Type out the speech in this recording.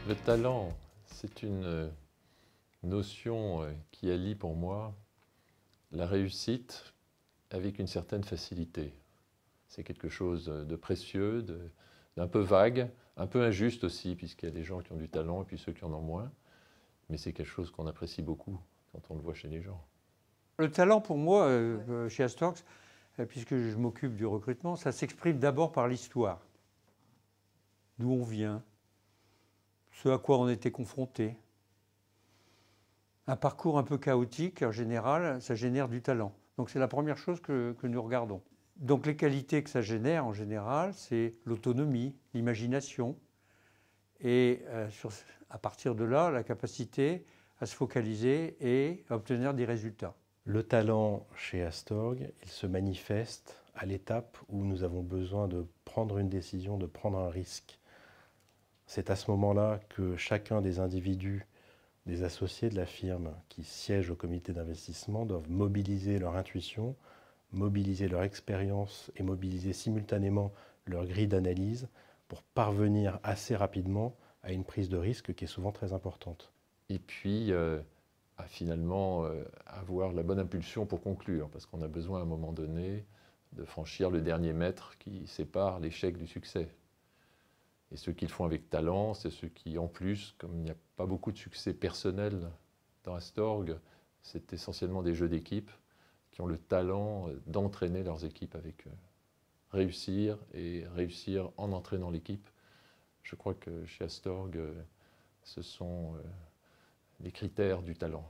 Le talent, c'est une notion qui allie pour moi la réussite avec une certaine facilité. C'est quelque chose de précieux, d'un peu vague, un peu injuste aussi, puisqu'il y a des gens qui ont du talent et puis ceux qui en ont moins. Mais c'est quelque chose qu'on apprécie beaucoup quand on le voit chez les gens. Le talent, pour moi, chez Astorg, puisque je m'occupe du recrutement, ça s'exprime d'abord par l'histoire. D'où on vient, ce à quoi on était confronté. Un parcours un peu chaotique, en général, ça génère du talent. Donc c'est la première chose que nous regardons. Donc les qualités que ça génère, en général, c'est l'autonomie, l'imagination, et à partir de là, la capacité à se focaliser et à obtenir des résultats. Le talent chez Astorg, il se manifeste à l'étape où nous avons besoin de prendre une décision, de prendre un risque. C'est à ce moment-là que chacun des individus, des associés de la firme qui siègent au comité d'investissement doivent mobiliser leur intuition, mobiliser leur expérience et mobiliser simultanément leur grille d'analyse pour parvenir assez rapidement à une prise de risque qui est souvent très importante. Et puis, à finalement avoir la bonne impulsion pour conclure, parce qu'on a besoin à un moment donné de franchir le dernier mètre qui sépare l'échec du succès. Et ceux qui le font avec talent, c'est ceux qui, en plus, comme il n'y a pas beaucoup de succès personnel dans Astorg, c'est essentiellement des jeux d'équipe qui ont le talent d'entraîner leurs équipes avec eux. Réussir et réussir en entraînant l'équipe. Je crois que chez Astorg, ce sont les critères du talent.